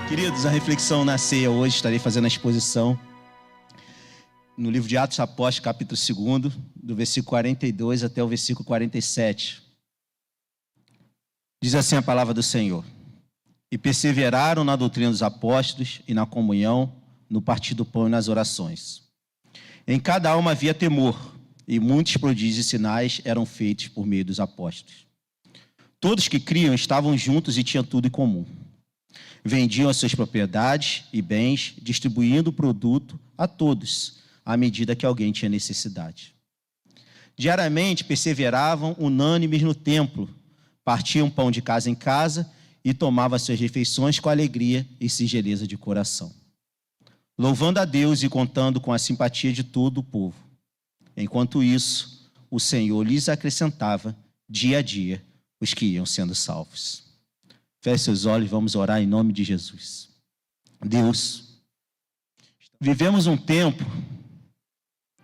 Queridos, a reflexão na ceia hoje, estarei fazendo a exposição no livro de Atos Apóstolos, capítulo 2, do versículo 42 até o versículo 47. Diz assim a palavra do Senhor: E perseveraram na doutrina dos apóstolos e na comunhão, no partir do pão e nas orações. Em cada alma havia temor, e muitos prodígios e sinais eram feitos por meio dos apóstolos. Todos que criam estavam juntos e tinham tudo em comum. Vendiam as suas propriedades e bens, distribuindo o produto a todos, à medida que alguém tinha necessidade. Diariamente perseveravam unânimes no templo, partiam pão de casa em casa e tomavam suas refeições com alegria e singeleza de coração, louvando a Deus e contando com a simpatia de todo o povo. Enquanto isso, o Senhor lhes acrescentava dia a dia os que iam sendo salvos. Feche seus olhos e vamos orar em nome de Jesus. Deus, vivemos um tempo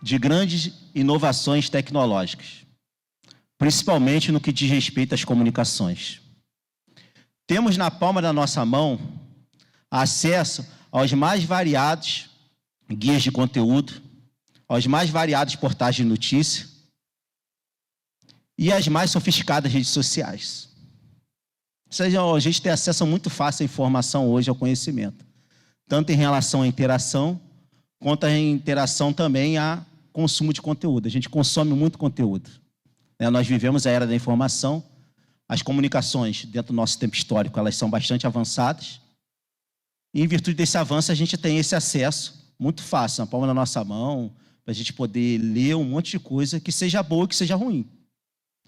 de grandes inovações tecnológicas, principalmente no que diz respeito às comunicações. Temos na palma da nossa mão acesso aos mais variados guias de conteúdo, aos mais variados portais de notícia e às mais sofisticadas redes sociais. Ou seja, a gente tem acesso muito fácil à informação hoje, ao conhecimento, tanto em relação à interação, quanto a interação também a consumo de conteúdo. A gente consome muito conteúdo. Nós vivemos a era da informação, as comunicações, dentro do nosso tempo histórico, elas são bastante avançadas, e em virtude desse avanço, a gente tem esse acesso muito fácil, na palma da nossa mão, para a gente poder ler um monte de coisa, que seja boa, que seja ruim.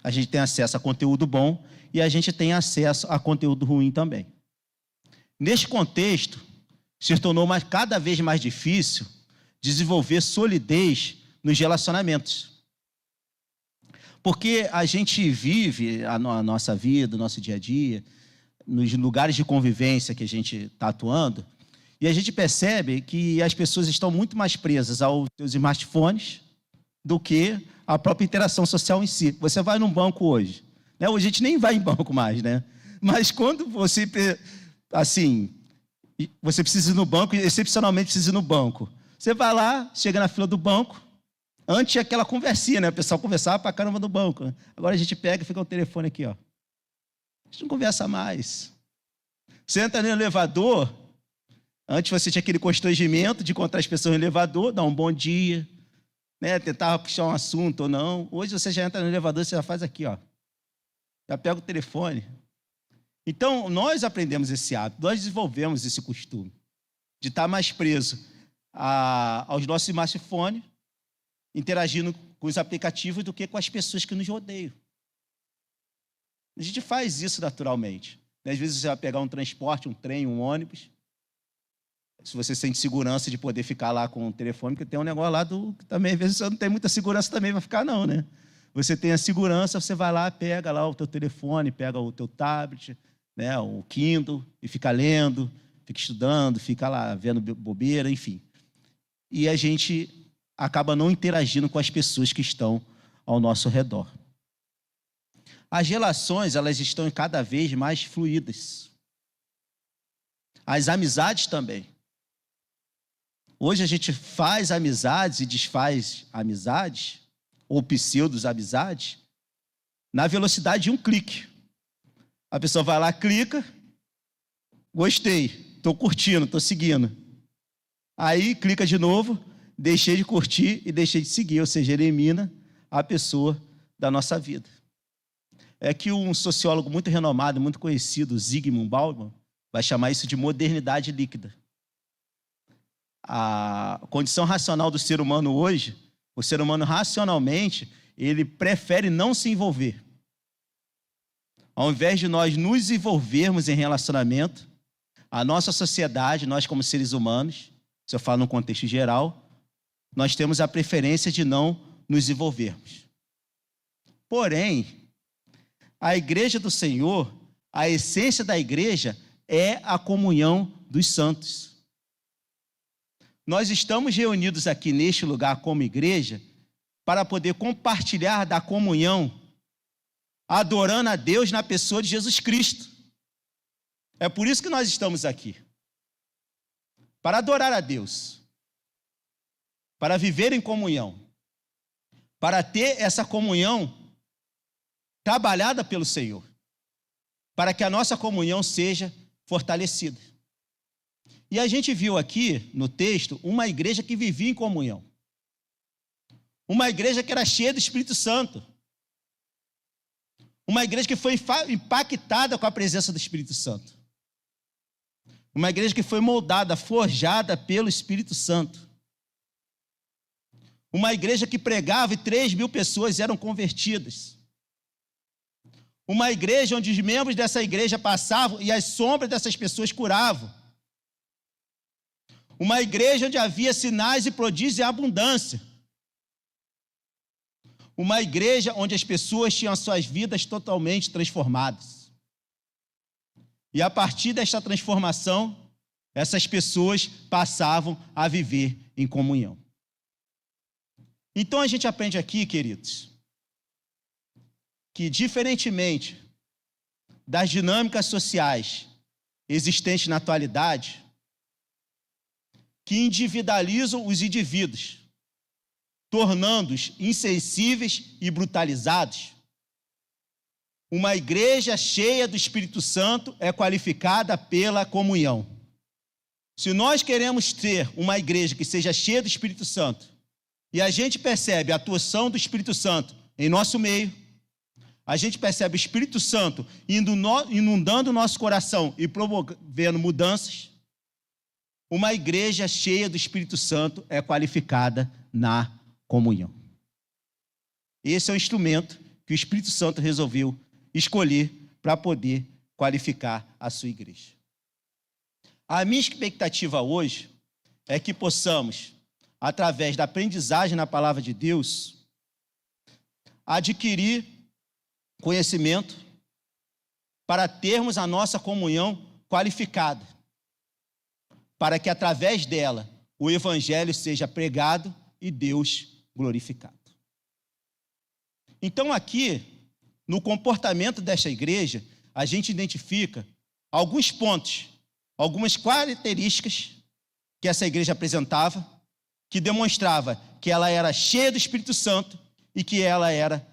A gente tem acesso a conteúdo bom e a gente tem acesso a conteúdo ruim também. Neste contexto, se tornou cada vez mais difícil desenvolver solidez nos relacionamentos. Porque a gente vive a nossa vida, o nosso dia a dia, nos lugares de convivência que a gente está atuando, e a gente percebe que as pessoas estão muito mais presas aos seus smartphones do que a própria interação social em si. Você vai num banco hoje, né? Hoje a gente nem vai em banco mais, né? Mas quando você, assim, você precisa ir no banco, excepcionalmente precisa ir no banco, você vai lá, chega na fila do banco, antes tinha aquela conversinha, né? O pessoal conversava pra caramba no banco, né? Agora a gente pega e fica o telefone aqui, ó. A gente não conversa mais. Você entra no elevador, antes você tinha aquele constrangimento de encontrar as pessoas no elevador, dar um bom dia, né? Tentar puxar um assunto ou não. Hoje você já entra no elevador, você já faz aqui, ó. Já pega o telefone. Então, nós aprendemos esse hábito, nós desenvolvemos esse costume de estar mais preso aos nossos smartphones, interagindo com os aplicativos do que com as pessoas que nos rodeiam. A gente faz isso naturalmente. Às vezes você vai pegar um transporte, um trem, um ônibus, se você sente segurança de poder ficar lá com o telefone, porque tem um negócio lá que também, às vezes, você não tem muita segurança também vai ficar não, né? Você tem a segurança, você vai lá, pega lá o teu telefone, pega o teu tablet, né, o Kindle, e fica lendo, fica estudando, fica lá vendo bobeira, enfim. E a gente acaba não interagindo com as pessoas que estão ao nosso redor. As relações, elas estão cada vez mais fluídas. As amizades também. Hoje a gente faz amizades e desfaz amizades, ou pseudo-amizades, na velocidade de um clique. A pessoa vai lá, clica, gostei, estou curtindo, estou seguindo. Aí clica de novo, deixei de curtir e deixei de seguir, ou seja, elimina a pessoa da nossa vida. É que um sociólogo muito renomado, muito conhecido, Zygmunt Bauman, vai chamar isso de modernidade líquida. A condição racional do ser humano hoje, o ser humano racionalmente, ele prefere não se envolver. Ao invés de nós nos envolvermos em relacionamento, a nossa sociedade, nós como seres humanos, se eu falo no contexto geral, nós temos a preferência de não nos envolvermos. Porém, a igreja do Senhor, a essência da igreja é a comunhão dos santos. Nós estamos reunidos aqui neste lugar como igreja para poder compartilhar da comunhão, adorando a Deus na pessoa de Jesus Cristo. É por isso que nós estamos aqui. para adorar a Deus, para viver em comunhão, para ter essa comunhão trabalhada pelo Senhor, para que a nossa comunhão seja fortalecida. E a gente viu aqui no texto uma igreja que vivia em comunhão, uma igreja que era cheia do Espírito Santo, uma igreja que foi impactada com a presença do Espírito Santo, uma igreja que foi moldada, forjada pelo Espírito Santo, uma igreja que pregava e 3.000 pessoas eram convertidas, uma igreja onde os membros dessa igreja passavam e as sombras dessas pessoas curavam, uma igreja onde havia sinais e prodígios em abundância, uma igreja onde as pessoas tinham as suas vidas totalmente transformadas. E a partir desta transformação, essas pessoas passavam a viver em comunhão. Então a gente aprende aqui, queridos, que diferentemente das dinâmicas sociais existentes na atualidade, que individualizam os indivíduos, tornando-os insensíveis e brutalizados, uma igreja cheia do Espírito Santo é qualificada pela comunhão. Se nós queremos ter uma igreja que seja cheia do Espírito Santo, e a gente percebe a atuação do Espírito Santo em nosso meio, a gente percebe o Espírito Santo inundando o nosso coração e promovendo mudanças, uma igreja cheia do Espírito Santo é qualificada na comunhão. Esse é o instrumento que o Espírito Santo resolveu escolher para poder qualificar a sua igreja. A minha expectativa hoje é que possamos, através da aprendizagem na palavra de Deus, adquirir conhecimento para termos a nossa comunhão qualificada, para que através dela o evangelho seja pregado e Deus glorificado. Então aqui, no comportamento desta igreja, a gente identifica alguns pontos, algumas características que essa igreja apresentava, que demonstrava que ela era cheia do Espírito Santo e que ela era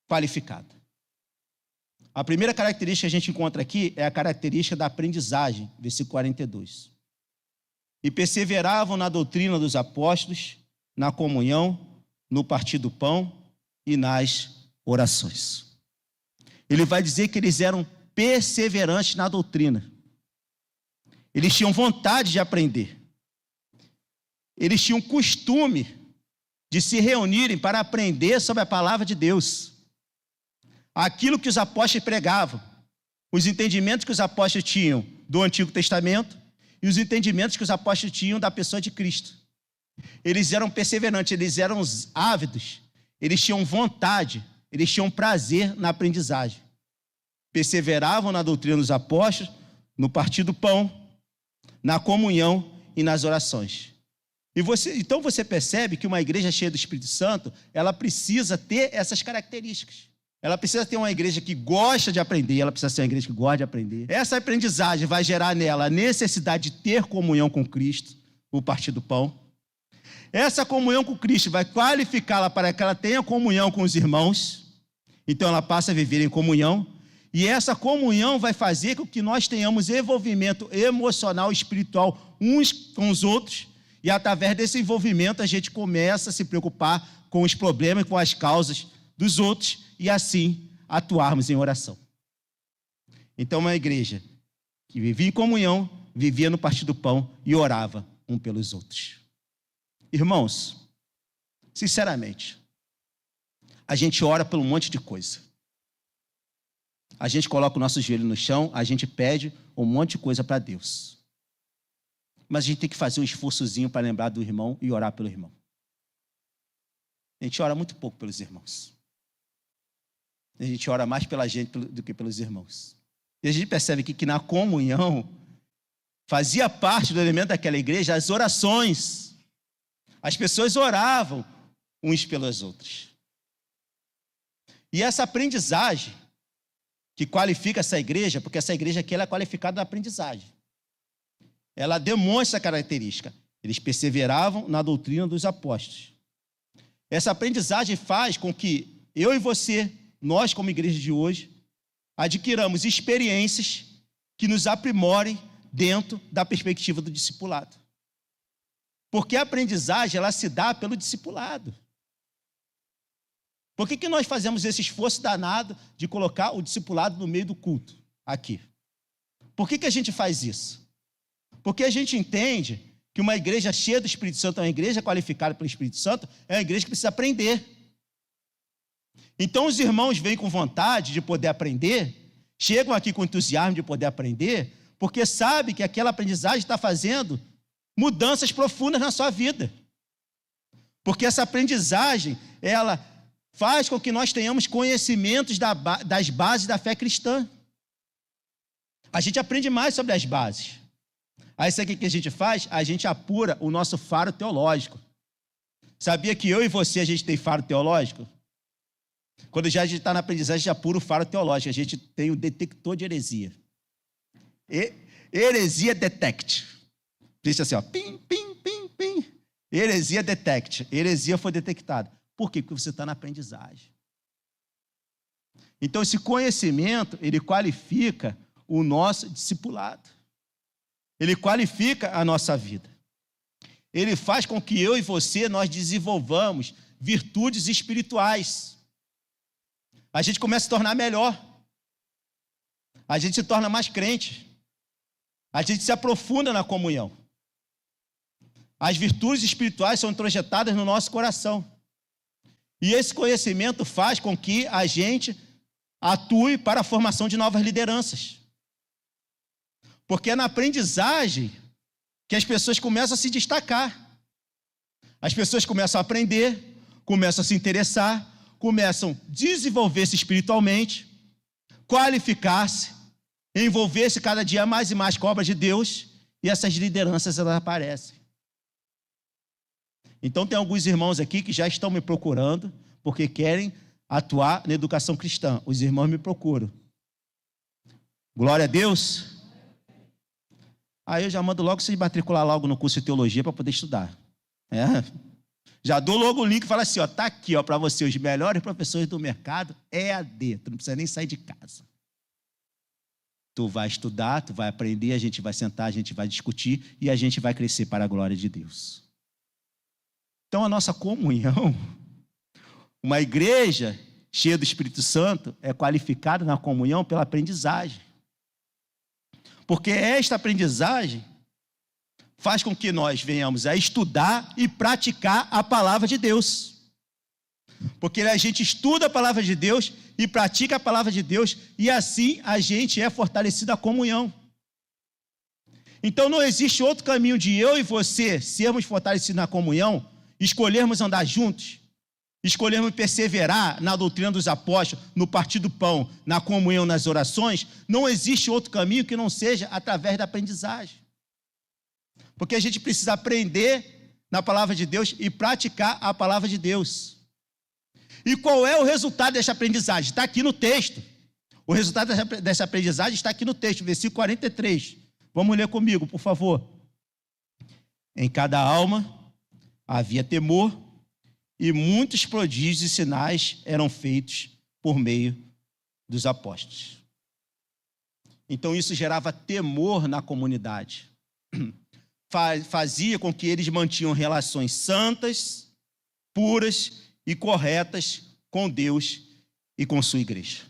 qualificada. A primeira característica que a gente encontra aqui é a característica da aprendizagem, versículo 42. E perseveravam na doutrina dos apóstolos, na comunhão, no partir do pão e nas orações. Ele vai dizer que eles eram perseverantes na doutrina. Eles tinham vontade de aprender. Eles tinham costume de se reunirem para aprender sobre a palavra de Deus. Aquilo que os apóstolos pregavam, os entendimentos que os apóstolos tinham do Antigo Testamento e os entendimentos que os apóstolos tinham da pessoa de Cristo. Eles eram perseverantes, eles eram ávidos, eles tinham vontade, eles tinham prazer na aprendizagem. Perseveravam na doutrina dos apóstolos, no partir do pão, na comunhão e nas orações. Então você percebe que uma igreja cheia do Espírito Santo, ela precisa ter essas características. Ela precisa ter uma igreja que gosta de aprender, ela precisa ser uma igreja que gosta de aprender. Essa aprendizagem vai gerar nela a necessidade de ter comunhão com Cristo, o partir do pão. Essa comunhão com Cristo vai qualificá-la para que ela tenha comunhão com os irmãos. Então ela passa a viver em comunhão. E essa comunhão vai fazer com que nós tenhamos envolvimento emocional e espiritual uns com os outros. E através desse envolvimento a gente começa a se preocupar com os problemas, com as causas dos outros e assim atuarmos em oração. Então uma igreja que vivia em comunhão, vivia no partir do pão e orava um pelos outros. Irmãos, sinceramente, a gente ora por um monte de coisa. A gente coloca o nosso joelho no chão, a gente pede um monte de coisa para Deus. Mas a gente tem que fazer um esforçozinho para lembrar do irmão e orar pelo irmão. A gente ora muito pouco pelos irmãos. A gente ora mais pela gente do que pelos irmãos. E a gente percebe que na comunhão fazia parte do elemento daquela igreja as orações. As pessoas oravam uns pelos outros. E essa aprendizagem que qualifica essa igreja, porque essa igreja aqui ela é qualificada na aprendizagem. ela demonstra essa característica. Eles perseveravam na doutrina dos apóstolos. Essa aprendizagem faz com que eu e você, nós como igreja de hoje, adquiramos experiências que nos aprimorem dentro da perspectiva do discipulado. Porque a aprendizagem, ela se dá pelo discipulado. Por que nós fazemos esse esforço danado de colocar o discipulado no meio do culto, aqui? Por que a gente faz isso? Porque a gente entende que uma igreja cheia do Espírito Santo, uma igreja qualificada pelo Espírito Santo, é uma igreja que precisa aprender. Então os irmãos vêm com vontade de poder aprender, chegam aqui com entusiasmo de poder aprender, porque sabem que aquela aprendizagem está fazendo mudanças profundas na sua vida. Porque essa aprendizagem, ela faz com que nós tenhamos conhecimentos das bases da fé cristã. A gente aprende mais sobre as bases. Aí sabe o que a gente faz? A gente apura o nosso faro teológico. Sabia que eu e você, a gente tem faro teológico? Quando a gente está na aprendizagem, a gente apura o faro teológico. A gente tem o detector de heresia. Heresia detect. Diz assim, ó, pim, pim, pim, pim. Heresia detect. Heresia foi detectada. Por quê? Porque você está na aprendizagem. Então, esse conhecimento, ele qualifica o nosso discipulado. Ele qualifica a nossa vida. Ele faz com que eu e você, nós desenvolvamos virtudes espirituais. A gente começa a se tornar melhor. A gente se torna mais crente. A gente se aprofunda na comunhão. As virtudes espirituais são introjetadas no nosso coração. E esse conhecimento faz com que a gente atue para a formação de novas lideranças. Porque é na aprendizagem que as pessoas começam a se destacar. As pessoas começam a aprender, começam a se interessar, começam a desenvolver-se espiritualmente, qualificar-se, envolver-se cada dia mais e mais com a obra de Deus, e essas lideranças elas aparecem. Então tem alguns irmãos aqui que já estão me procurando, porque querem atuar na educação cristã. Os irmãos me procuram. Glória a Deus. Aí eu já mando logo vocês matricular logo no curso de teologia para poder estudar. Já dou logo o link e falo assim, ó, tá aqui, ó, para você, os melhores professores do mercado, EAD. Tu não precisa nem sair de casa. Tu vai estudar, tu vai aprender, a gente vai sentar, a gente vai discutir e a gente vai crescer para a glória de Deus. Então a nossa comunhão, uma igreja cheia do Espírito Santo, é qualificada na comunhão pela aprendizagem. Porque esta aprendizagem faz com que nós venhamos a estudar e praticar a palavra de Deus. Porque a gente estuda a palavra de Deus e pratica a palavra de Deus, e assim a gente é fortalecido a comunhão. Então não existe outro caminho de eu e você sermos fortalecidos na comunhão, escolhermos andar juntos, escolhermos perseverar na doutrina dos apóstolos, no partir do pão, na comunhão, nas orações. Não existe outro caminho que não seja através da aprendizagem. Porque a gente precisa aprender na palavra de Deus e praticar a palavra de Deus. E qual é o resultado dessa aprendizagem? Está aqui no texto. O resultado dessa aprendizagem está aqui no texto, versículo 43. Vamos ler comigo, por favor. Em cada alma havia temor, e muitos prodígios e sinais eram feitos por meio dos apóstolos. Então isso gerava temor na comunidade. Fazia com que eles mantinham relações santas, puras e corretas com Deus e com sua igreja.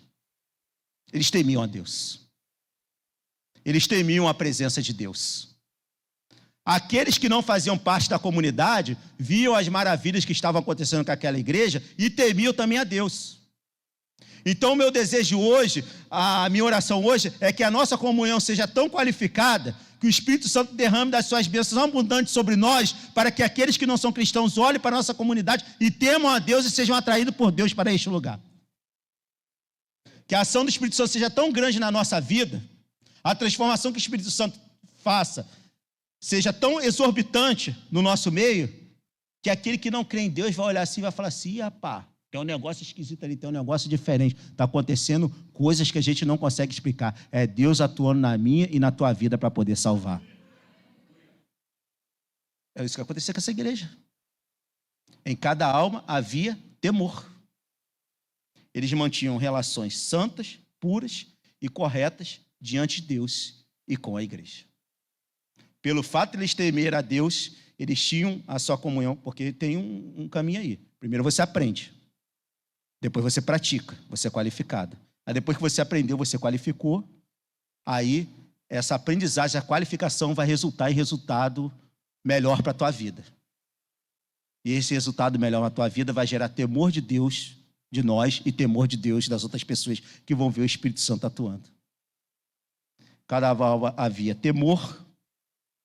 Eles temiam a Deus. Eles temiam a presença de Deus. Aqueles que não faziam parte da comunidade viam as maravilhas que estavam acontecendo com aquela igreja e temiam também a Deus. Então, o meu desejo hoje, a minha oração hoje, é que a nossa comunhão seja tão qualificada que o Espírito Santo derrame das suas bênçãos abundantes sobre nós, para que aqueles que não são cristãos olhem para a nossa comunidade e temam a Deus e sejam atraídos por Deus para este lugar. Que a ação do Espírito Santo seja tão grande na nossa vida, a transformação que o Espírito Santo faça seja tão exorbitante no nosso meio, que aquele que não crê em Deus vai olhar assim e vai falar assim, rapaz, tem um negócio esquisito ali, tem um negócio diferente, está acontecendo coisas que a gente não consegue explicar. É Deus atuando na minha e na tua vida para poder salvar. É isso que acontecia com essa igreja. Em cada alma havia temor. Eles mantinham relações santas, puras e corretas diante de Deus e com a igreja. Pelo fato de eles temerem a Deus, eles tinham a sua comunhão, porque tem um caminho aí. Primeiro você aprende, depois você pratica, você é qualificado. Aí depois que você aprendeu, você qualificou, aí essa aprendizagem, a qualificação vai resultar em resultado melhor para a tua vida. E esse resultado melhor na tua vida vai gerar temor de Deus, de nós, e temor de Deus das outras pessoas que vão ver o Espírito Santo atuando. Cada alma havia temor,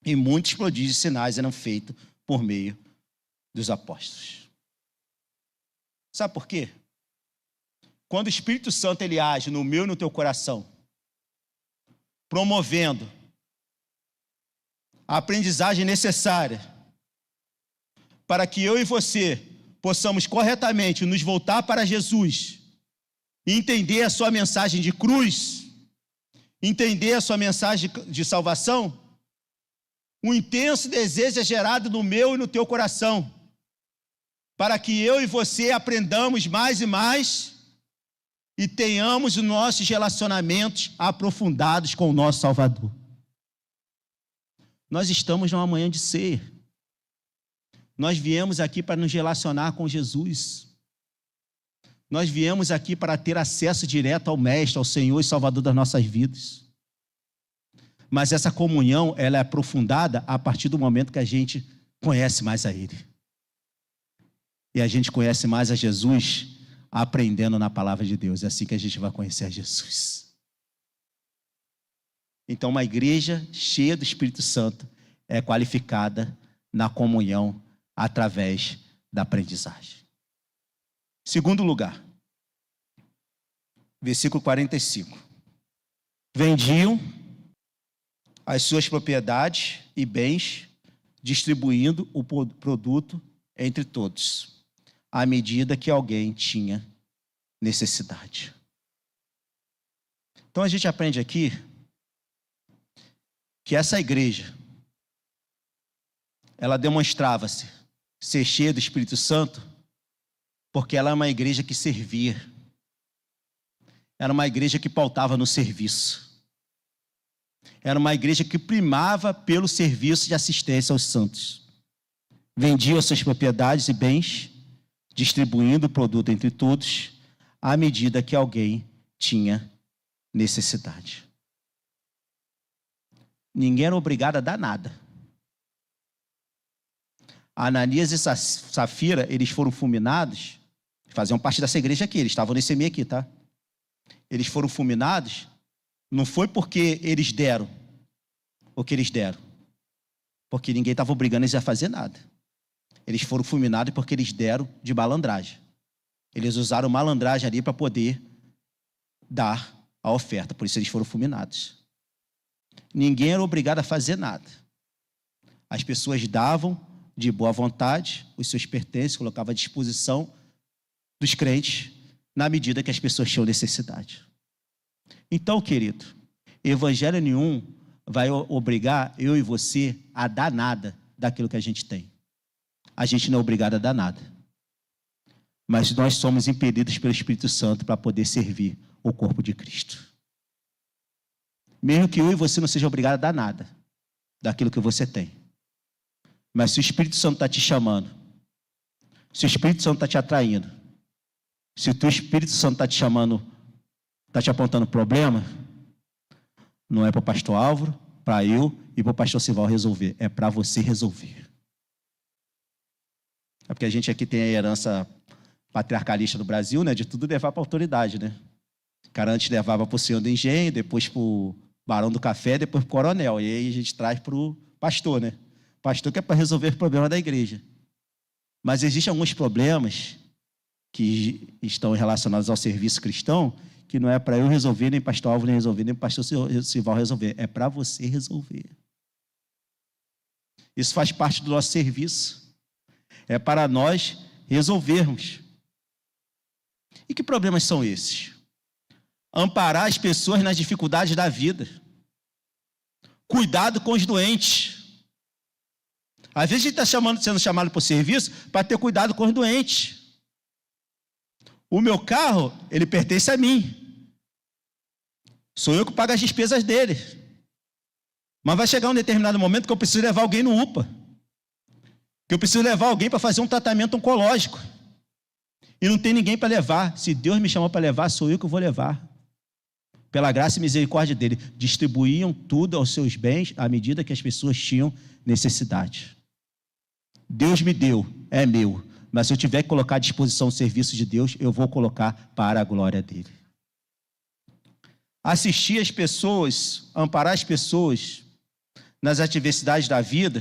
e muitos prodígios e sinais eram feitos por meio dos apóstolos. Sabe por quê? Quando o Espírito Santo ele age no meu e no teu coração, promovendo a aprendizagem necessária para que eu e você possamos corretamente nos voltar para Jesus e entender a sua mensagem de cruz, entender a sua mensagem de salvação, um intenso desejo é gerado no meu e no teu coração, para que eu e você aprendamos mais e mais e tenhamos os nossos relacionamentos aprofundados com o nosso Salvador. Nós estamos numa manhã de ceia. Nós viemos aqui para nos relacionar com Jesus. Nós viemos aqui para ter acesso direto ao Mestre, ao Senhor e Salvador das nossas vidas. Mas essa comunhão, ela é aprofundada a partir do momento que a gente conhece mais a Ele. E a gente conhece mais a Jesus aprendendo na palavra de Deus. É assim que a gente vai conhecer a Jesus. Então, uma igreja cheia do Espírito Santo é qualificada na comunhão através da aprendizagem. Segundo lugar, versículo 45. Vendiam as suas propriedades e bens, distribuindo o produto entre todos, à medida que alguém tinha necessidade. Então a gente aprende aqui que essa igreja, ela demonstrava-se ser cheia do Espírito Santo, porque ela é uma igreja que servia. Era uma igreja que pautava no serviço. Era uma igreja que primava pelo serviço de assistência aos santos. Vendia suas propriedades e bens, distribuindo o produto entre todos, à medida que alguém tinha necessidade. Ninguém era obrigado a dar nada. Ananias e Safira, eles foram fulminados, faziam parte dessa igreja aqui, eles estavam nesse meio aqui, tá? Eles foram fulminados, não foi porque eles deram o que eles deram, porque ninguém estava obrigando eles a fazer nada. Eles foram fulminados porque eles deram de malandragem. Eles usaram malandragem ali para poder dar a oferta, por isso eles foram fulminados. Ninguém era obrigado a fazer nada. As pessoas davam de boa vontade os seus pertences, colocavam à disposição dos crentes, na medida que as pessoas tinham necessidade. Então, querido, evangelho nenhum vai obrigar eu e você a dar nada daquilo que a gente tem. A gente não é obrigado a dar nada. Mas nós somos impedidos pelo Espírito Santo para poder servir o corpo de Cristo. Mesmo que eu e você não seja obrigado a dar nada daquilo que você tem. Mas se o Espírito Santo está te chamando, se o Espírito Santo está te atraindo, se o teu Espírito Santo está te chamando, está te apontando problema, não é para o pastor Álvaro, para eu e para o pastor Sival resolver, é para você resolver. É porque a gente aqui tem a herança patriarcalista do Brasil, né, de tudo levar para a autoridade, né? O cara antes levava para o senhor do engenho, depois para o barão do café, depois para o coronel, e aí a gente traz para o pastor, né? Pastor que é para resolver o problema da igreja. Mas existem alguns problemas que estão relacionados ao serviço cristão, que não é para eu resolver, nem pastor Álvaro resolver, nem pastor Sival resolver. É para você resolver. Isso faz parte do nosso serviço. É para nós resolvermos. E que problemas são esses? Amparar as pessoas nas dificuldades da vida. Cuidado com os doentes. Às vezes a gente está sendo chamado por serviço para ter cuidado com os doentes. O meu carro, ele pertence a mim. Sou eu que pago as despesas dele. Mas vai chegar um determinado momento que eu preciso levar alguém no UPA. Que eu preciso levar alguém para fazer um tratamento oncológico. E não tem ninguém para levar. Se Deus me chamou para levar, sou eu que vou levar. Pela graça e misericórdia dele, distribuíam tudo aos seus bens à medida que as pessoas tinham necessidade. Deus me deu, é meu. Mas se eu tiver que colocar à disposição o serviço de Deus, eu vou colocar para a glória dele. Assistir as pessoas, amparar as pessoas nas adversidades da vida,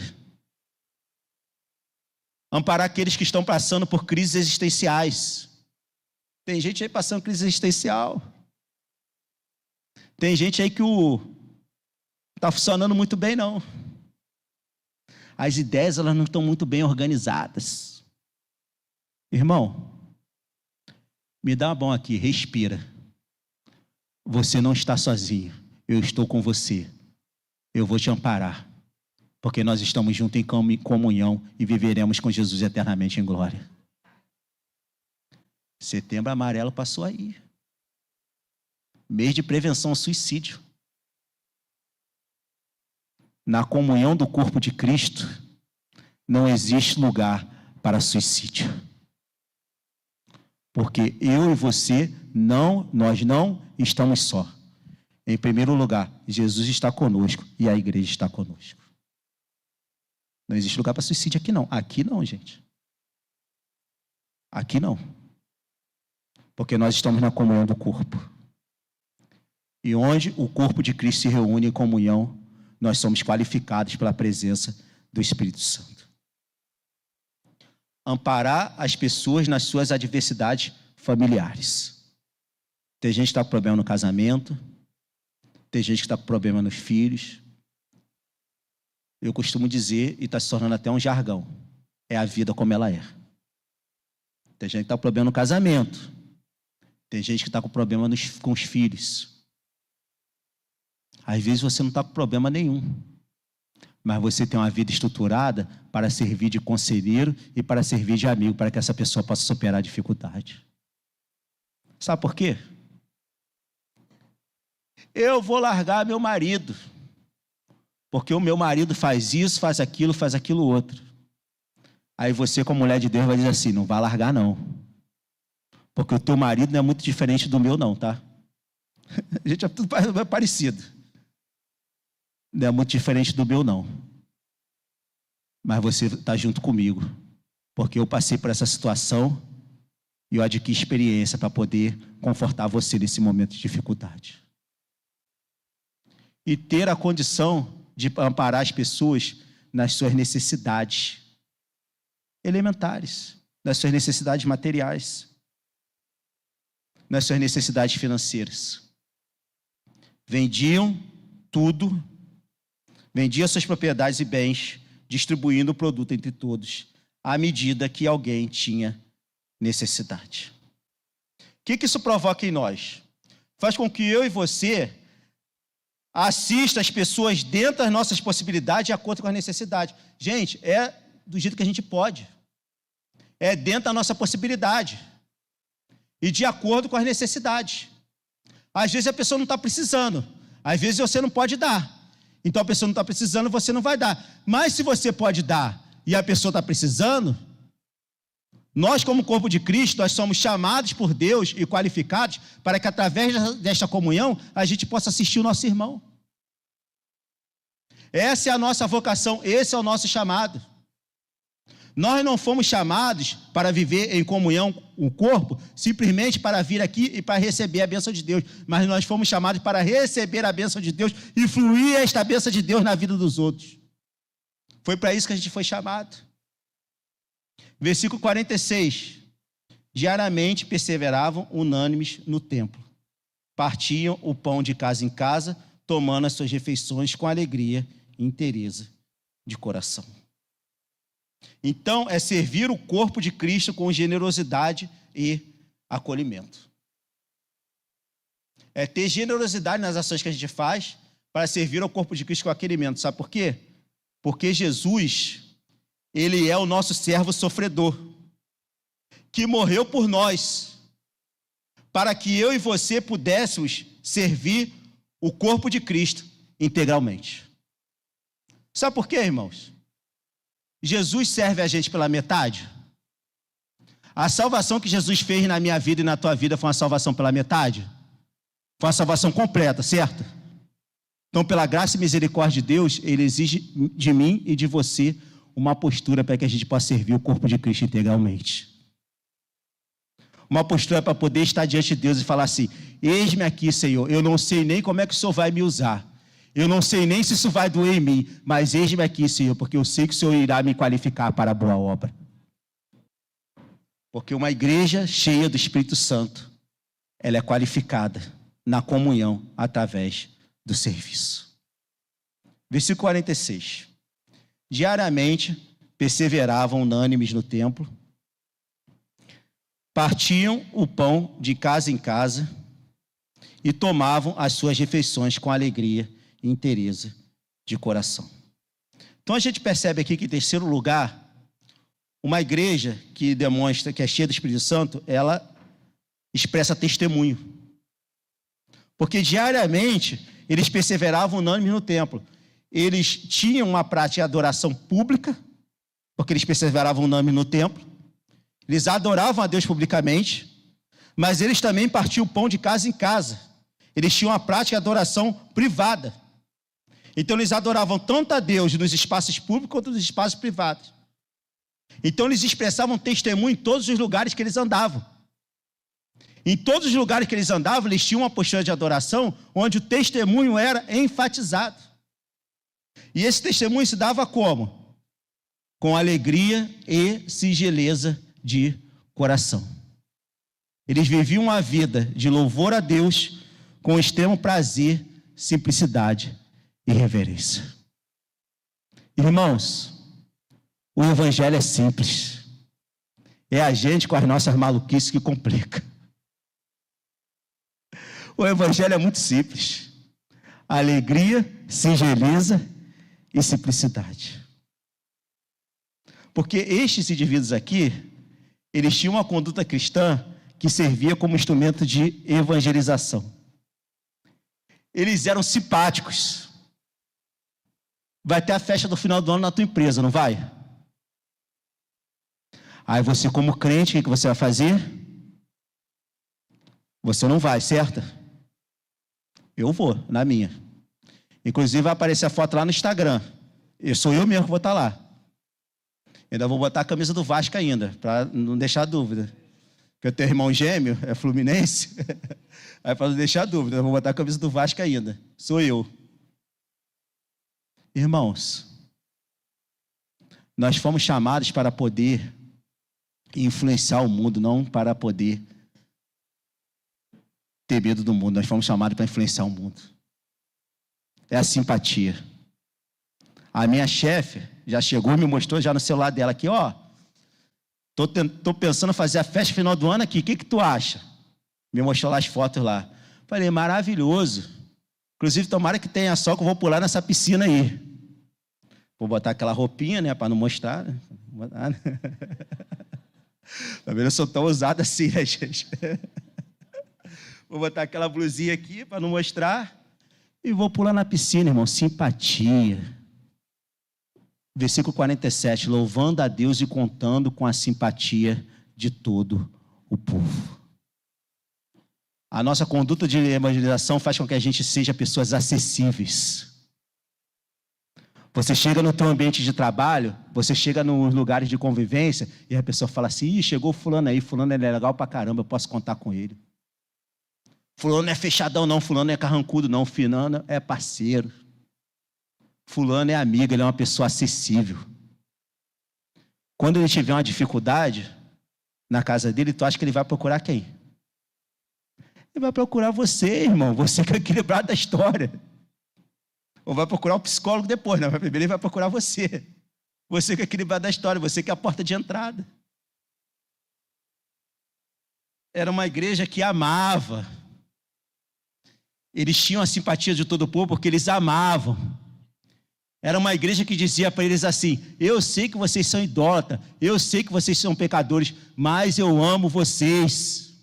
amparar aqueles que estão passando por crises existenciais. Tem gente aí passando crise existencial. Tem gente aí que está funcionando muito bem, não. As ideias, elas não estão muito bem organizadas. Irmão, me dá uma mão aqui, respira. Você não está sozinho. Eu estou com você. Eu vou te amparar. Porque nós estamos juntos em comunhão e viveremos com Jesus eternamente em glória. Setembro Amarelo passou aí. Mês de prevenção ao suicídio. Na comunhão do corpo de Cristo, não existe lugar para suicídio. Porque eu e você, nós não estamos só. Em primeiro lugar, Jesus está conosco e a igreja está conosco. Não existe lugar para suicídio aqui não. Aqui não, gente. Aqui não. Porque nós estamos na comunhão do corpo. E onde o corpo de Cristo se reúne em comunhão, nós somos qualificados pela presença do Espírito Santo. Amparar as pessoas nas suas adversidades familiares. Tem gente que está com problema no casamento, tem gente que está com problema nos filhos. Eu costumo dizer, e está se tornando até um jargão, é a vida como ela é. Tem gente que está com problema no casamento, tem gente que está com problema com os filhos. Às vezes você não está com problema nenhum, mas você tem uma vida estruturada para servir de conselheiro e para servir de amigo, para que essa pessoa possa superar a dificuldade. Sabe por quê? Eu vou largar meu marido, porque o meu marido faz isso, faz aquilo outro. Aí você, como mulher de Deus, vai dizer assim, não vai largar não, porque o teu marido não é muito diferente do meu não, tá? A gente é tudo parecido. Não é muito diferente do meu, não. Mas você está junto comigo. Porque eu passei por essa situação e eu adquiri experiência para poder confortar você nesse momento de dificuldade. E ter a condição de amparar as pessoas nas suas necessidades elementares, nas suas necessidades materiais, nas suas necessidades financeiras. Vendiam tudo, vendia suas propriedades e bens, distribuindo o produto entre todos, à medida que alguém tinha necessidade. O que isso provoca em nós? Faz com que eu e você assista as pessoas dentro das nossas possibilidades de acordo com as necessidades. Gente, é do jeito que a gente pode. É dentro da nossa possibilidade. E de acordo com as necessidades. Às vezes a pessoa não está precisando. Às vezes você não pode dar. Então a pessoa não está precisando, você não vai dar. Mas se você pode dar e a pessoa está precisando, nós como corpo de Cristo, nós somos chamados por Deus e qualificados para que através desta comunhão a gente possa assistir o nosso irmão. Essa é a nossa vocação, esse é o nosso chamado. Nós não fomos chamados para viver em comunhão com o corpo, simplesmente para vir aqui e para receber a bênção de Deus. Mas nós fomos chamados para receber a bênção de Deus e fluir esta bênção de Deus na vida dos outros. Foi para isso que a gente foi chamado. Versículo 46. Diariamente perseveravam unânimes no templo. Partiam o pão de casa em casa, tomando as suas refeições com alegria e inteireza de coração. Então, é servir o corpo de Cristo com generosidade e acolhimento. É ter generosidade nas ações que a gente faz para servir ao corpo de Cristo com acolhimento. Sabe por quê? Porque Jesus, Ele é o nosso servo sofredor, que morreu por nós, para que eu e você pudéssemos servir o corpo de Cristo integralmente. Sabe por quê, irmãos? Jesus serve a gente pela metade? A salvação que Jesus fez na minha vida e na tua vida foi uma salvação pela metade? Foi uma salvação completa, certo? Então, pela graça e misericórdia de Deus, Ele exige de mim e de você uma postura para que a gente possa servir o corpo de Cristo integralmente. Uma postura para poder estar diante de Deus e falar assim: eis-me aqui, Senhor, eu não sei nem como é que o Senhor vai me usar, eu não sei nem se isso vai doer em mim, mas eis-me aqui, Senhor, porque eu sei que o Senhor irá me qualificar para a boa obra. Porque uma igreja cheia do Espírito Santo, ela é qualificada na comunhão através do serviço. Versículo 46. Diariamente perseveravam unânimes no templo, partiam o pão de casa em casa e tomavam as suas refeições com alegria e inteireza de coração. Então a gente percebe aqui que, em terceiro lugar, uma igreja que demonstra que é cheia do Espírito Santo, ela expressa testemunho. Porque diariamente eles perseveravam unânimes no templo. Eles tinham uma prática de adoração pública, porque eles perseveravam unânimes no templo. Eles adoravam a Deus publicamente, mas eles também partiam o pão de casa em casa. Eles tinham uma prática de adoração privada. Então eles adoravam tanto a Deus nos espaços públicos quanto nos espaços privados. Então eles expressavam testemunho em todos os lugares que eles andavam. Em todos os lugares que eles andavam, eles tinham uma postura de adoração onde o testemunho era enfatizado. E esse testemunho se dava como? Com alegria e singeleza de coração. Eles viviam uma vida de louvor a Deus com extremo prazer, simplicidade e reverência. Irmãos, o evangelho é simples. É a gente com as nossas maluquices que complica. O evangelho é muito simples. Alegria, singeleza e simplicidade. Porque estes indivíduos aqui, eles tinham uma conduta cristã que servia como instrumento de evangelização. Eles eram simpáticos. Vai ter a festa do final do ano na tua empresa, não vai? Aí você, como crente, o que você vai fazer? Você não vai, certo? Eu vou, na minha. Inclusive vai aparecer a foto lá no Instagram. Sou eu mesmo que vou estar lá. Ainda vou botar a camisa do Vasco ainda, para não deixar dúvida. Porque eu tenho irmão gêmeo, é fluminense. Aí para não deixar dúvida, eu vou botar a camisa do Vasco ainda. Sou eu. Irmãos, nós fomos chamados para poder influenciar o mundo, não para poder ter medo do mundo. Nós fomos chamados para influenciar o mundo. É a simpatia. A minha chefe já chegou e me mostrou já no celular dela aqui, ó. Tô pensando em fazer a festa final do ano aqui. O que tu acha? Me mostrou lá as fotos lá. Falei, maravilhoso. Inclusive, tomara que tenha sol, que eu vou pular nessa piscina aí. Vou botar aquela roupinha, né, para não mostrar. Né? Tá vendo? Eu sou tão ousado assim, né, gente? Vou botar aquela blusinha aqui para não mostrar. E vou pular na piscina, irmão. Simpatia. Versículo 47. Louvando a Deus e contando com a simpatia de todo o povo. A nossa conduta de evangelização faz com que a gente seja pessoas acessíveis. Você chega no teu ambiente de trabalho, você chega nos lugares de convivência e a pessoa fala assim, chegou fulano aí, fulano é legal pra caramba, eu posso contar com ele. Fulano não é fechadão não, fulano não é carrancudo não, fulano é parceiro. Fulano é amigo, ele é uma pessoa acessível. Quando ele tiver uma dificuldade na casa dele, tu acha que ele vai procurar quem? Ele vai procurar você, irmão, você que é o equilibrado da história. Ou vai procurar o psicólogo depois, né? Primeiro ele vai procurar você. Você que é o equilibrado da história, você que é a porta de entrada. Era uma igreja que amava. Eles tinham a simpatia de todo o povo porque eles amavam. Era uma igreja que dizia para eles assim: eu sei que vocês são idólatras, eu sei que vocês são pecadores, mas eu amo vocês.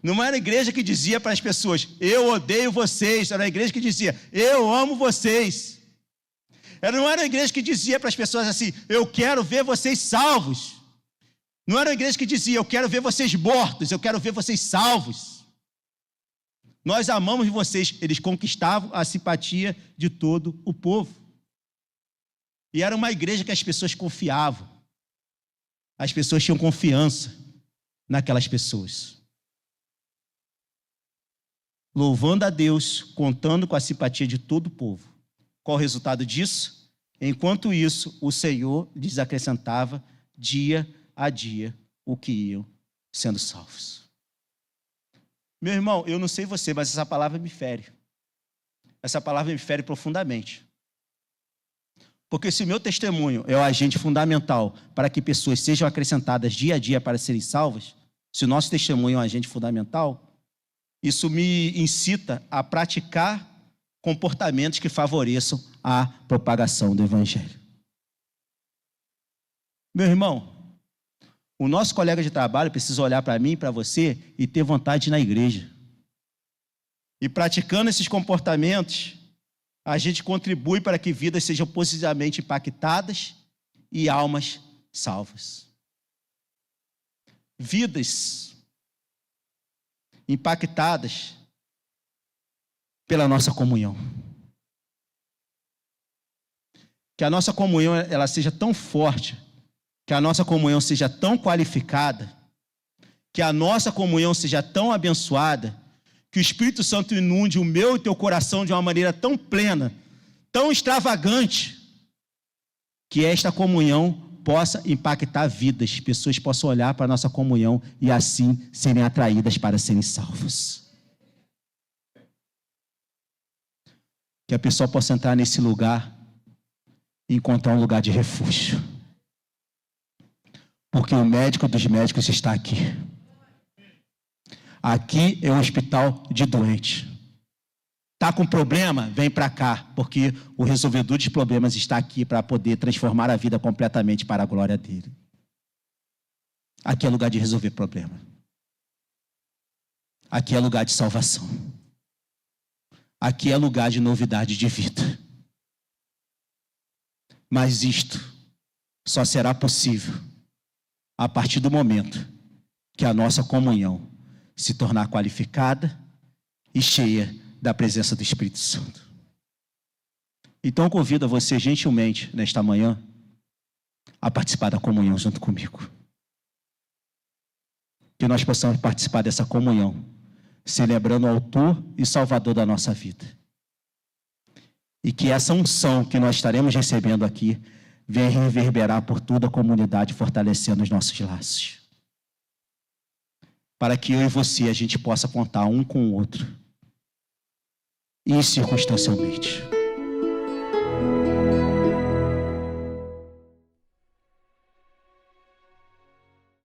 Não era a igreja que dizia para as pessoas: eu odeio vocês. Era a igreja que dizia: eu amo vocês. Não era a igreja que dizia para as pessoas assim: eu quero ver vocês salvos. Não era a igreja que dizia: eu quero ver vocês mortos, eu quero ver vocês salvos. Nós amamos vocês. Eles conquistavam a simpatia de todo o povo. E era uma igreja que as pessoas confiavam. As pessoas tinham confiança naquelas pessoas. Louvando a Deus, contando com a simpatia de todo o povo. Qual o resultado disso? Enquanto isso, o Senhor lhes acrescentava dia a dia o que iam sendo salvos. Meu irmão, eu não sei você, mas essa palavra me fere. Essa palavra me fere profundamente. Porque se o meu testemunho é o agente fundamental para que pessoas sejam acrescentadas dia a dia para serem salvas, se o nosso testemunho é um agente fundamental, isso me incita a praticar comportamentos que favoreçam a propagação do Evangelho. Meu irmão, o nosso colega de trabalho precisa olhar para mim e para você e ter vontade de ir na igreja. E praticando esses comportamentos, a gente contribui para que vidas sejam positivamente impactadas e almas salvas. Vidas impactadas pela nossa comunhão. Que a nossa comunhão ela seja tão forte, que a nossa comunhão seja tão qualificada, que a nossa comunhão seja tão abençoada, que o Espírito Santo inunde o meu e o teu coração de uma maneira tão plena, tão extravagante, que esta comunhão possa impactar vidas, pessoas possam olhar para a nossa comunhão e assim serem atraídas para serem salvos. Que a pessoa possa entrar nesse lugar e encontrar um lugar de refúgio. Porque o médico dos médicos está aqui. Aqui é um hospital de doente. Está com problema? Vem para cá, porque o resolvedor de problemas está aqui para poder transformar a vida completamente para a glória dele. Aqui é lugar de resolver problema. Aqui é lugar de salvação. Aqui é lugar de novidade de vida. Mas isto só será possível a partir do momento que a nossa comunhão se tornar qualificada e cheia da presença do Espírito Santo. Então eu convido a você gentilmente, nesta manhã, a participar da comunhão junto comigo. Que nós possamos participar dessa comunhão, celebrando o autor e salvador da nossa vida. E que essa unção que nós estaremos recebendo aqui venha reverberar por toda a comunidade, fortalecendo os nossos laços. Para que eu e você, a gente possa contar um com o outro, incircunstancialmente.